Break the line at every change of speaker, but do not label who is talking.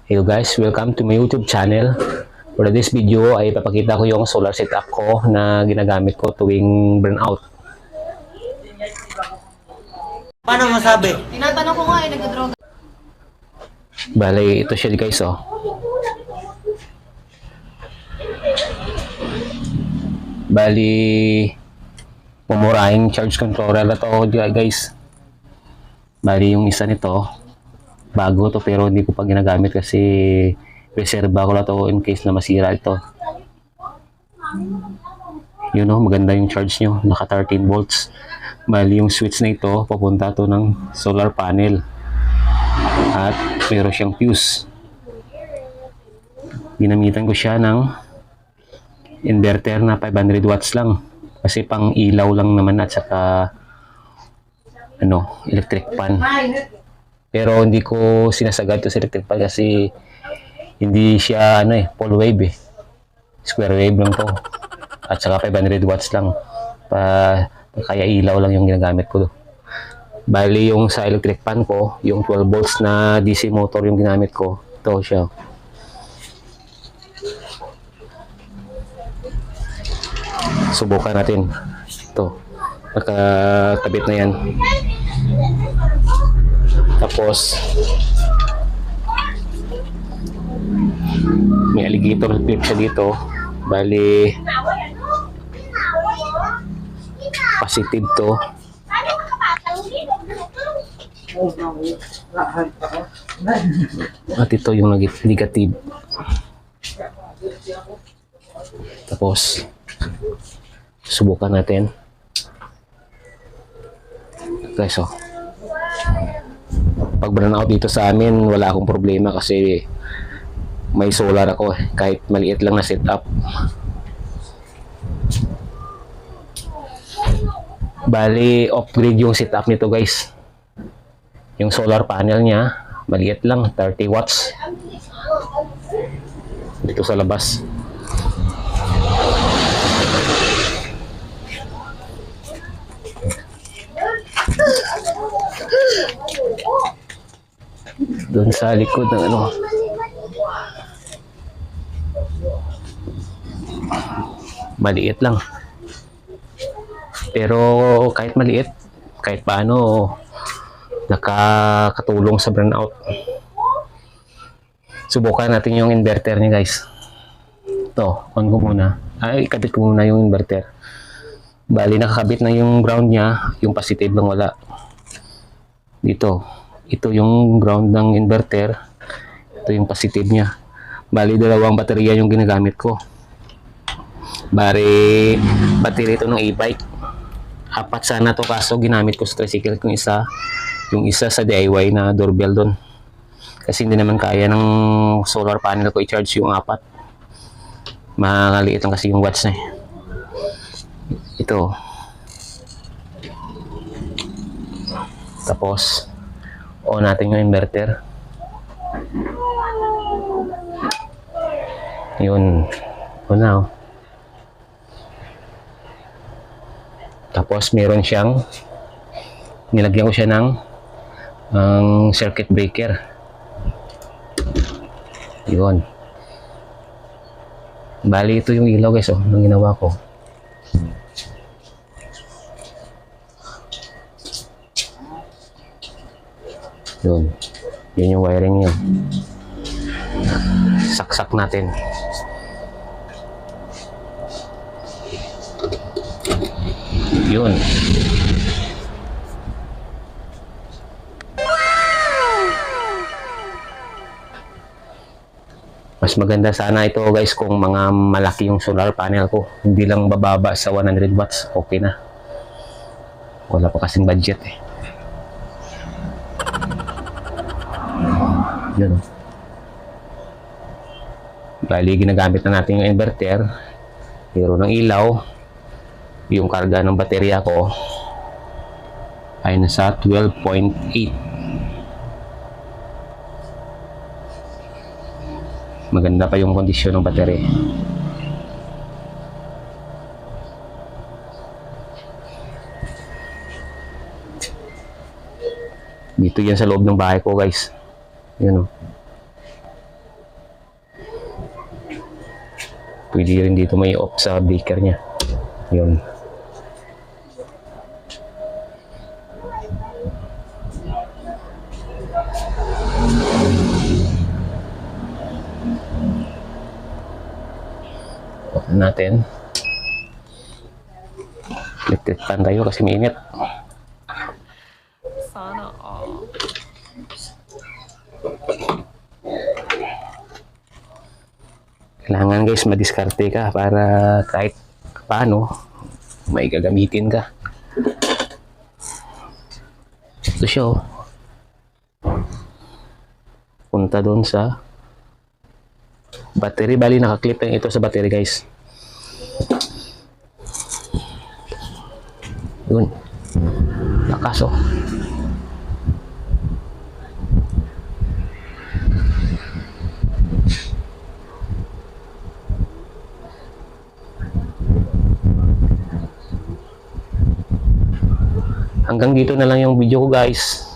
Hello guys, welcome to my YouTube channel. For this video ay papakita ko yung solar setup ko na ginagamit ko tuwing burnout.
Paano masabi?
Tinatanong ko nga nagdodroga.
Bale, ito siya guys oh. Bali, mumurahing charge controller na to guys. Bali, yung isa nito, bago to pero hindi ko pa ginagamit kasi reserva ko na to in case na masira ito. Yun know, maganda yung charge nyo, naka 13 volts. Bali yung switch na ito papunta to ng solar panel at meron siyang fuse. Ginamitan ko siya ng inverter na 500 watts lang kasi pang ilaw lang naman at saka electric fan. Pero hindi ko sinasagad to sa electric fan kasi hindi siya full wave square wave lang to at saka 500 watts lang kaya ilaw lang yung ginagamit ko. Bali yung sa electric fan ko, yung 12 volts na DC motor yung ginamit ko. Ito siya. Subukan natin. Ito. Nakakabit na yan. Tapos may alligator clip siya dito. Bali positive to. At ito yung negative. Tapos subukan natin. Guys, pag burnout dito sa amin, wala akong problema kasi may solar ako kahit maliit lang na setup. Bali, off-grid yung setup nito guys. Yung solar panel niya, maliit lang, 30 watts. Dito sa labas. Doon sa likod ng maliit lang. Pero kahit maliit, kahit paano nakakatulong sa burnout. Subukan natin yung inverter niya guys. Ito, on ko muna. Ikabit ko muna yung inverter. Bali nakakabit na yung ground niya, yung positive lang wala. Dito, ito yung ground ng inverter. Ito yung positive niya. Bali dalawang baterya yung ginagamit ko. Bali battery ito ng e-bike. Apat sana to kaso ginamit ko sa tricycle kung isa. Yung isa sa DIY na doorbell doon. Kasi hindi naman kaya ng solar panel ko i-charge yung apat. Makaliit lang kasi yung watts na Ito. Tapos on natin yung inverter. Yun. Now. Tapos meron siyang nilagyan ko siya ng circuit breaker. Yun. Bali ito yung ilaw guys nung ginawa ko. Yun. Yun yung wiring niya. Saksak natin. Yun. Mas maganda sana ito guys kung mga malaki yung solar panel ko. Hindi lang bababa sa 100 watts. Okay na. Wala pa kasing budget Yun. Bali ginagamit na natin yung inverter. Meron ng ilaw. Yung karga ng baterya ko ay nasa 12.8. Maganda pa yung kondisyon ng baterya. Dito yan sa loob ng bahay ko, guys. Yun o. Pwede rin dito may off sa breaker niya. Yun. Off natin. Electric fan tayo kasi mainit.
Sana all.
Kailangan guys madiskarte ka para kahit paano may gagamitin ka. Ito siya oh. Punta doon sa battery. Bali nakaklip lang ito sa battery guys. Yun. Lakas oh. Hanggang dito na lang yung video ko guys.